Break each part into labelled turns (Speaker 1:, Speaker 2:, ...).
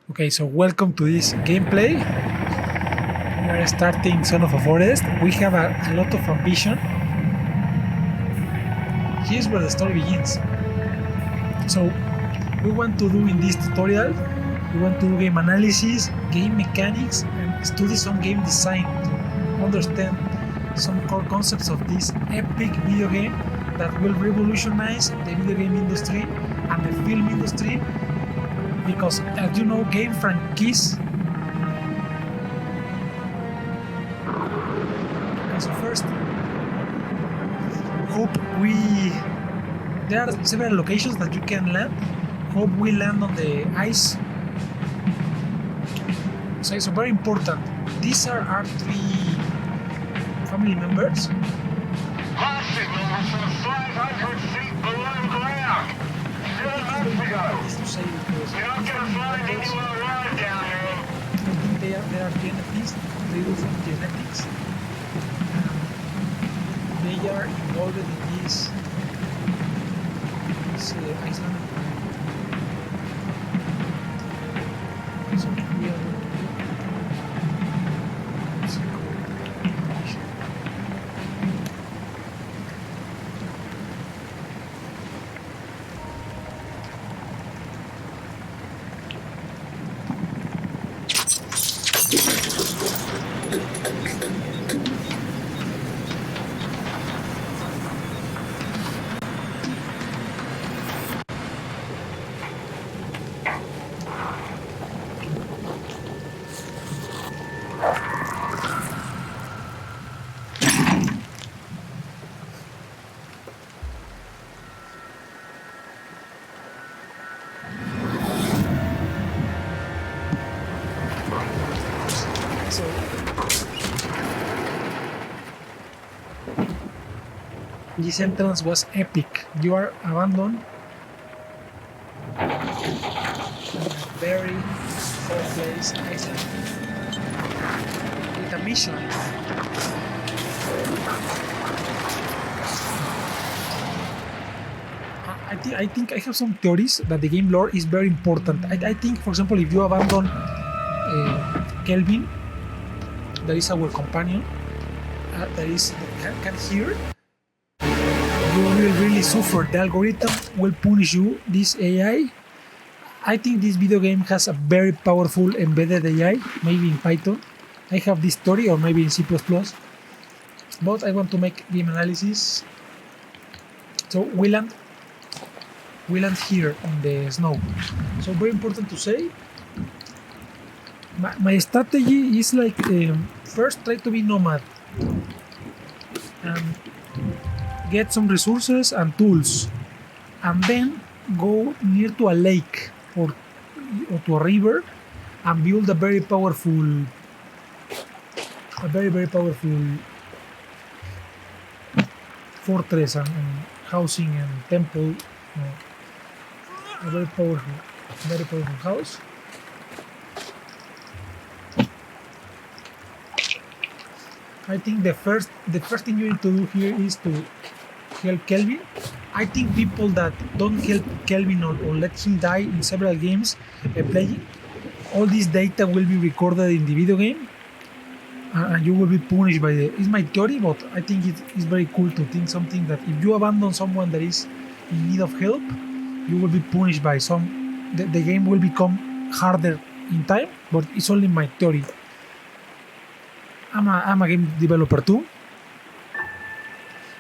Speaker 1: Okay, so welcome to this gameplay. We are starting Son of a Forest. We have a lot of ambition. Here's where the story begins. So, we want to do in this tutorial, we want to do game analysis, game mechanics, and study some game design to understand some core concepts of this epic video game that will revolutionize the video game industry and the film industry. Because, as you know, game franchise. Okay, so first, hope we. There are several locations that you can land. Hope we land on the ice. So it's very important. These are our three family members.
Speaker 2: Last signal was from 500 feet below ground. 7 months ago.
Speaker 1: This to say because
Speaker 2: You're not going to find anyone alive down here.
Speaker 1: I think they are genetics. They do some genetics. They are involved in this Iceland. So we are going to do what's it called? So this entrance was epic. You are abandoned in a very far place, Iceland, with a mission. I think I have some theories that the game lore is very important. I think, for example, if you abandon Kelvin, that is our companion, that is can hear, you will really suffer. The algorithm will punish you. This AI. I think this video game has a very powerful embedded AI, maybe in Python. I have this story, or maybe in C++. But I want to make game analysis. So we land here on the snow. So very important to say. My strategy is like first try to be nomad and get some resources and tools, and then go near to a lake or to a river and build a very powerful fortress and housing and temple, a very powerful house. I think the first thing you need to do here is to help Kelvin. I think people that don't help Kelvin or let him die in several games playing, all this data will be recorded in the video game, and you will be punished by the. It's my theory, but I think it is very cool to think something that if you abandon someone that is in need of help, you will be punished by some. The game will become harder in time, but it's only my theory. I'm a game developer too,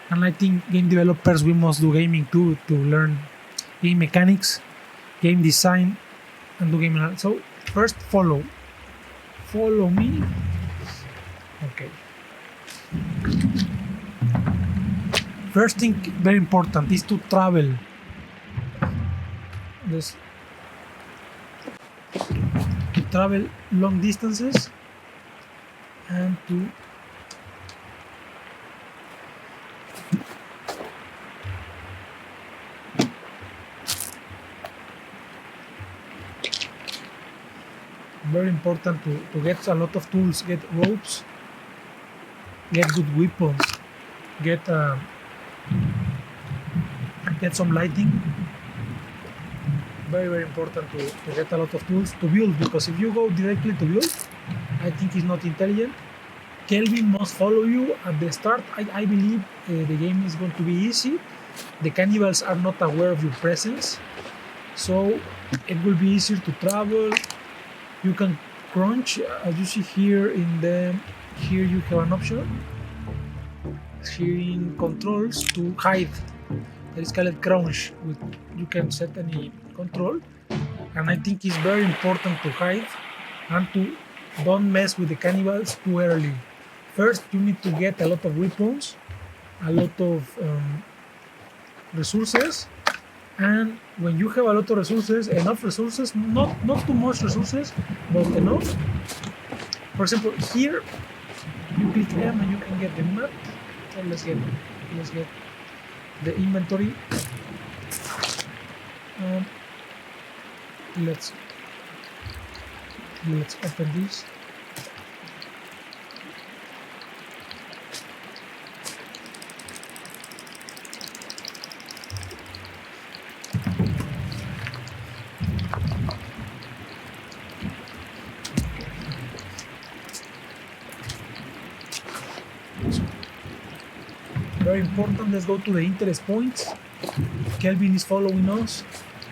Speaker 1: and I think game developers, we must do gaming too, to learn game mechanics, game design, and do game analysis. So first follow me. Okay. First thing very important is to travel. Just to travel long distances and to very important to get a lot of tools, get ropes, get good weapons, get some lighting, very very important to get a lot of tools to build, because if you go directly to build, I think it's not intelligent. Kelvin must follow you at the start. I believe the game is going to be easy. The cannibals are not aware of your presence, so it will be easier to travel. You can crunch, as you see here here you have an option here in controls to hide. That is called crunch. You can set any control, and I think it's very important to hide and to don't mess with the cannibals too early. First, you need to get a lot of weapons, a lot of resources, and when you have a lot of resources, enough resources, not too much resources, but enough. For example, here you click M and you can get the map. So let's get the inventory. Let's open this. Very important. Let's go to the interest points. Kelvin is following us.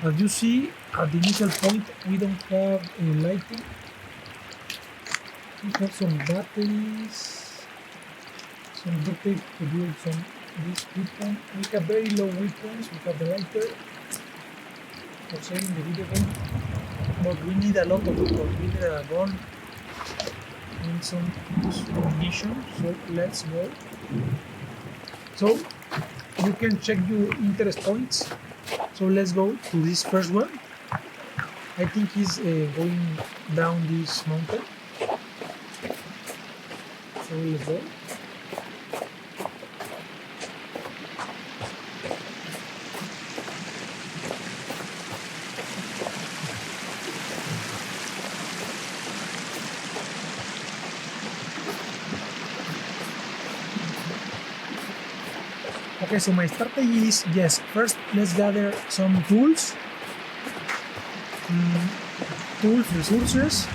Speaker 1: As you see, at the initial point, we don't have any lighting. We have some batteries to build this weapon. We have very low weapons. We have the lighter for saving the video game, but we need a lot of weapons. We need a gun and some ammunition. So let's go. So you can check your interest points. So let's go to this first one. I think he's going down this mountain. So let's go. Okay, so my strategy is, yes, first let's gather some tools, resources,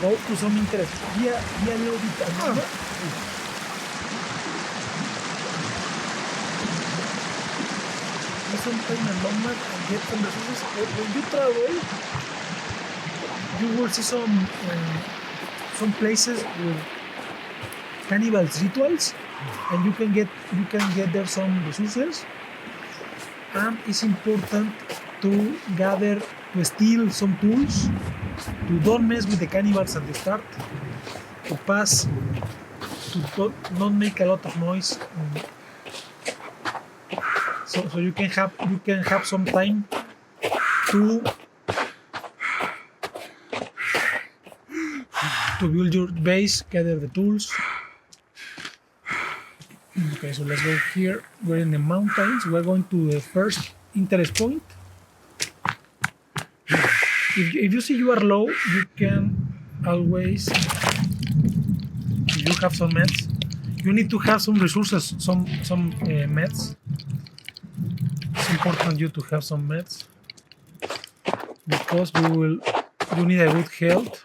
Speaker 1: go to some interest, be a little bit another. Sometime a nomad and get some resources. When you travel, you will see some places with cannibals rituals, and you can get there some resources. And it's important to steal some tools, to don't mess with the cannibals at the start, to pass, to not make a lot of noise, so you can have some time to build your base, gather the tools. Okay, so let's go here. We're in the mountains. We're going to the first interest point. If you see you are low, you can always, if you have some meds, you need to have some resources, some meds. It's important you to have some meds, because you need a good health.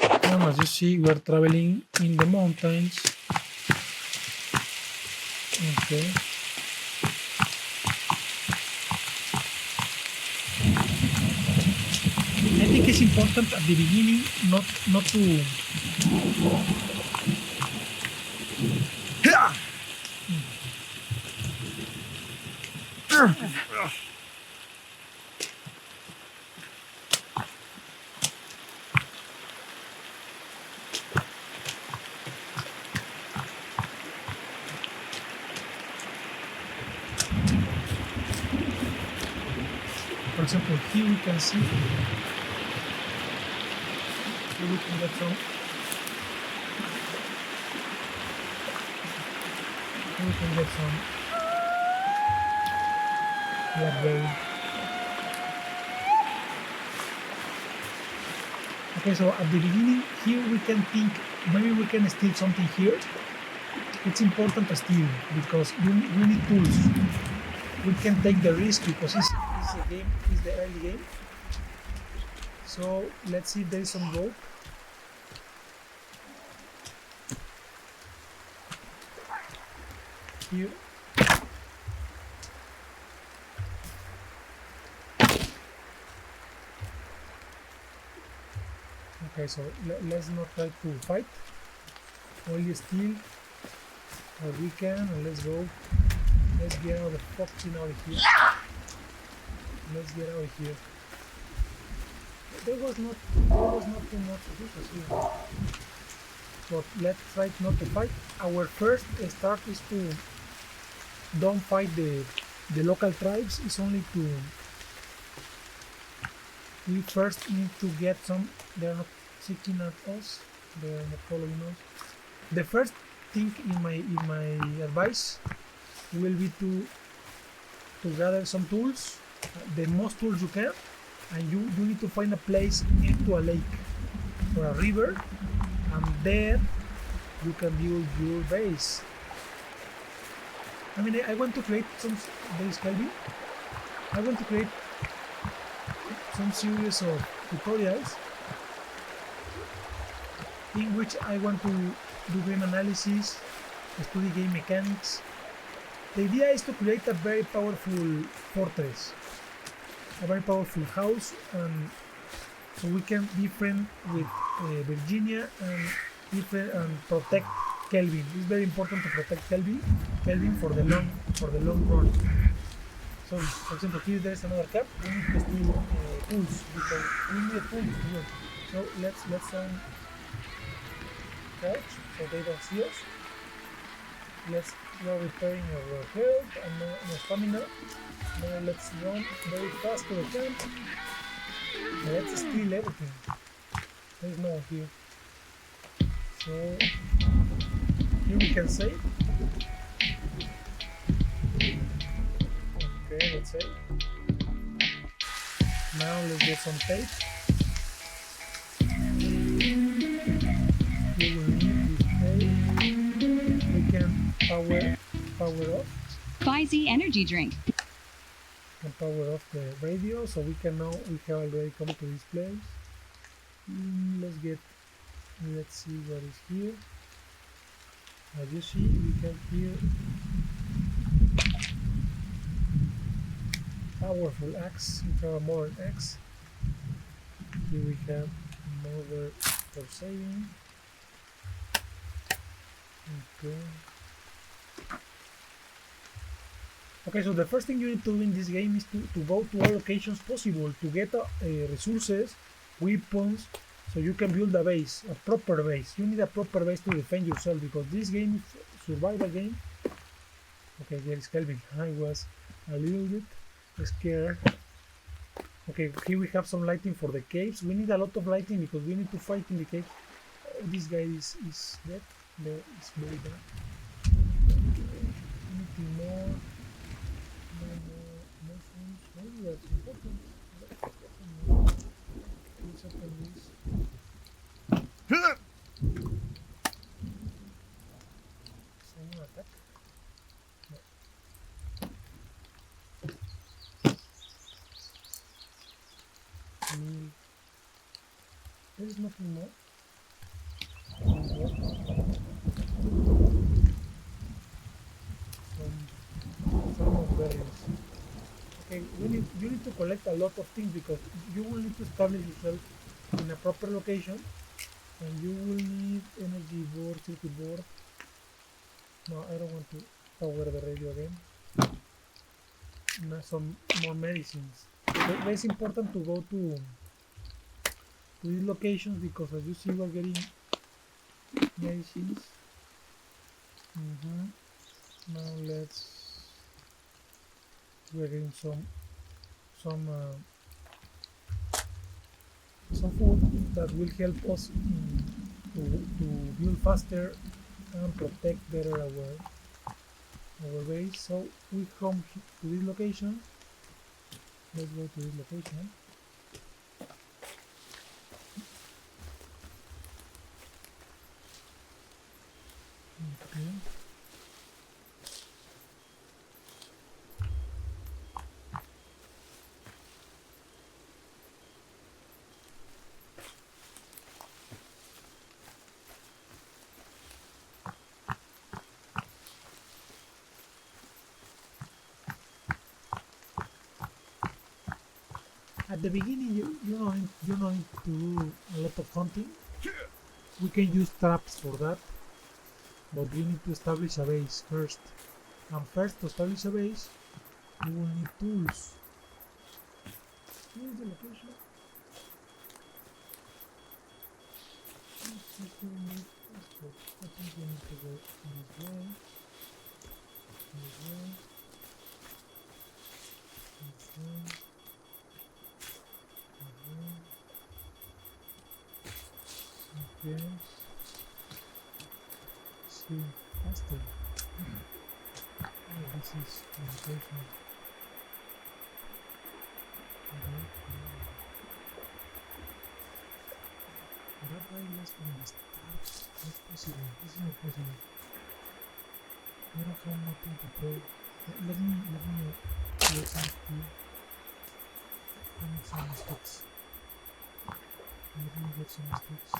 Speaker 1: And as you see, we're traveling in the mountains. Okay. I think it's important at the beginning not to for example, here we can see, here we can get some, blackberry. Okay, so at the beginning here we can think maybe we can steal something here. It's important to steal because you need tools. we can take the risk because it's a game, it's the early game. So let's see if there is some rope. Here. Okay, so let's not try to fight. Only steal what we can and let's go. Let's get out of the fucking out of here. Let's get out of here. There was not too much issues here. But let's try not to fight. Our first start is to don't fight the local tribes. It's only to we first need to get some. They're not seeking at us. They're not following us. The first thing in my advice will be to gather some tools, the most tools you can, and you need to find a place near to a lake or a river, and there you can build your base. I mean, I want to create some base building. I want to create some series of tutorials in which I want to do game analysis, study game mechanics. The idea is to create a very powerful fortress, a very powerful house, and so we can be friends with Virginia and protect Kelvin. It's very important to protect Kelvin for the long run. So, for example, here there is another cap. We need to steal tools because we need tools here. So let's crouch so they don't see us. We're repairing our health and our stamina. Now let's run very fast to the camp. And let's steal everything. There's no one here. So here we can save. Okay, let's save. Now let's get some tape. We will need this tape. We can power off.
Speaker 3: Pfizer energy drink.
Speaker 1: And power off the radio, so we have already come to this place. Let's see what is here. As you see, we have here powerful axe. We have a modern axe. Here we have another for saving. Okay, so the first thing you need to do in this game is to go to all locations possible to get resources, weapons, so you can build a base, a proper base. You need a proper base to defend yourself because this game is a survival game. Okay, there is Kelvin. I was a little bit scared. Okay, here we have some lighting for the caves. We need a lot of lighting because we need to fight in the cave. This guy is dead. There is very bad. Anything more? Maybe that's important. Let's open this. Someone attack? No. There is nothing more. Some of berries. Okay, you need to collect a lot of things because you will need to establish yourself in a proper location, and you will need energy board, circuit board. No, I don't want to power the radio again. No, some more medicines. It's important to go to these locations because as you see we're getting medicines. Now we're getting some food that will help us to build faster and protect better our base. So we come to this location. Let's go to this location. Okay. At the beginning, you don't need to do a lot of hunting. We can use traps for that, but we need to establish a base first. And first, to establish a base, we will need tools. Where is the location? I think we need to go this way, this way, this way, this way. Okay. See, faster. Oh, this is communication. That guy was from the start. Not possible. This is not possible. I don't have nothing to throw. Let me do something. Let me some sticks. Let me get some sticks.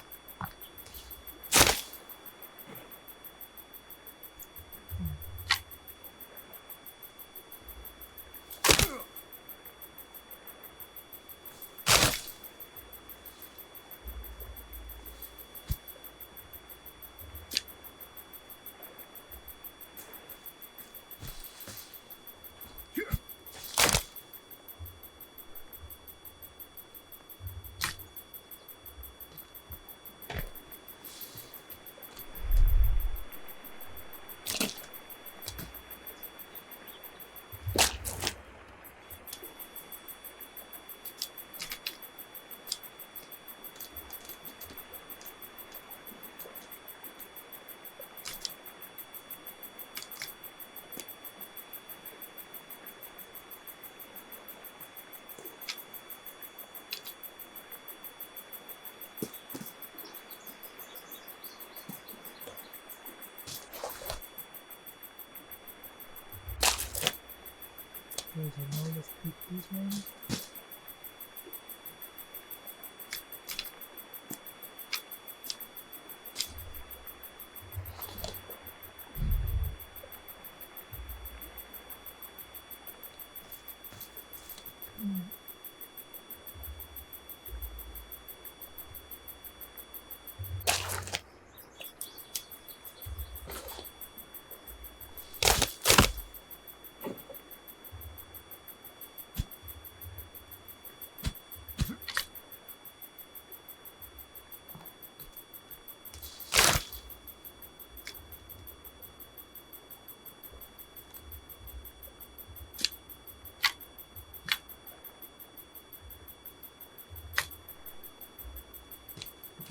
Speaker 1: Okay, so now let's pick this one.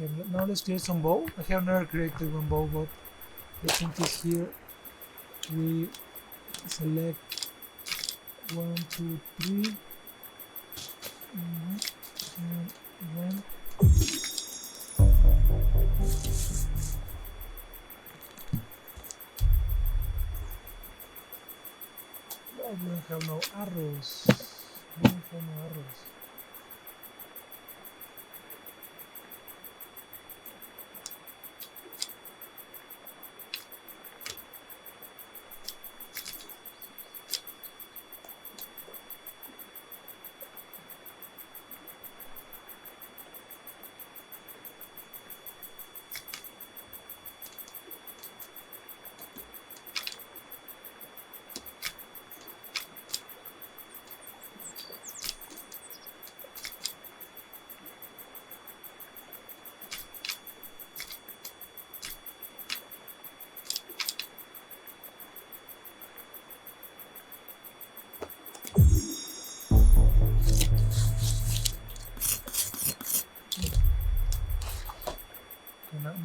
Speaker 1: Okay, now let's create some bow. I have never created one bow, but the thing is here we select 1, 2, 3. One. Oh, we don't have no arrows. We don't have no arrows.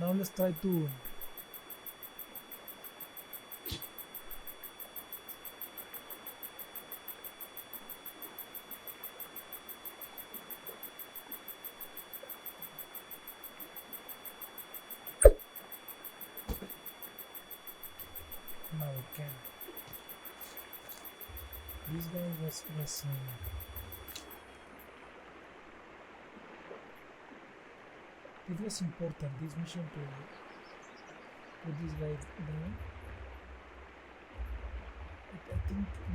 Speaker 1: Now let's try to now we can. This guy was it was important, this mission, to put this guy down. I think we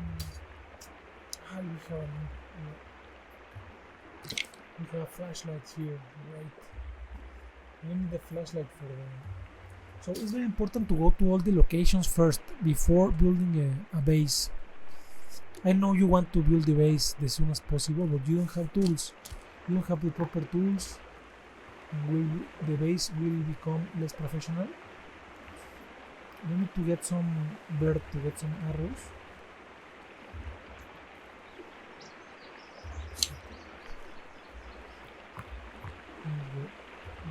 Speaker 1: have We have flashlights here, right? We need a flashlight for them. So it's very important to go to all the locations first before building a base. I know you want to build the base as soon as possible, but you don't have tools. You don't have the proper tools, and the base will become less professional. You need to get some bird to get some arrows.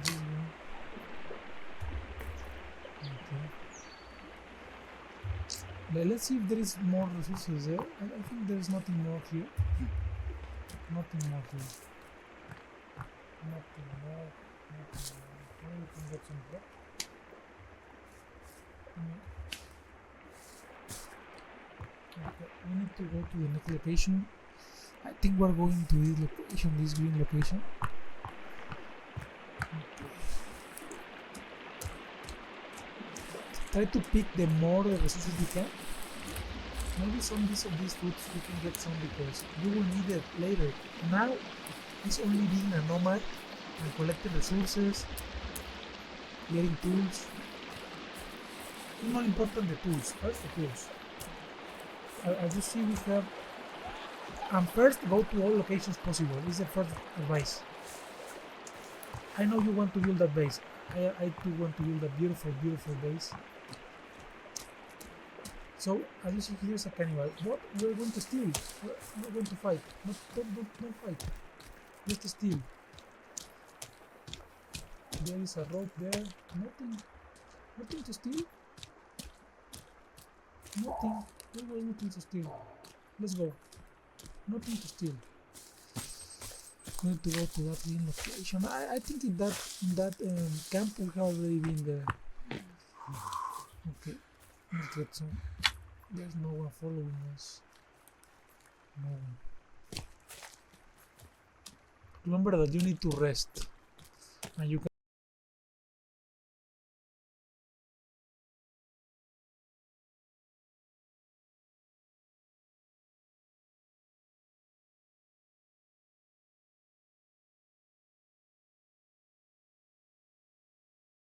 Speaker 1: This one. Okay. Let's see if there is more resources there. I think there is nothing more here. Nothing more here. Nothing more. Nothing more. Maybe we can get some drop. Okay, we need to go to the next location. I think we're going to this location, this green location. Okay. Try to pick the more resources you can. Maybe some of these foods you can get some because you will need it later. Now it's only being a nomad and collecting resources, getting tools. It's more important the tools. First the tools. As you see, we have. And first, go to all locations possible. This is the first advice. I know you want to build that base. I too want to build a beautiful, beautiful base. So, as you see, here's a cannibal. What? We're going to steal. We're not going to fight. Don't fight. Just steal. There is a rope there. Nothing to steal. Nothing. There was nothing to steal. Let's go. Nothing to steal. Going to go to that green location. I think in that camp we have already been there. Okay. Let's get some. There's no one following us. No one. Remember that you need to rest. And you can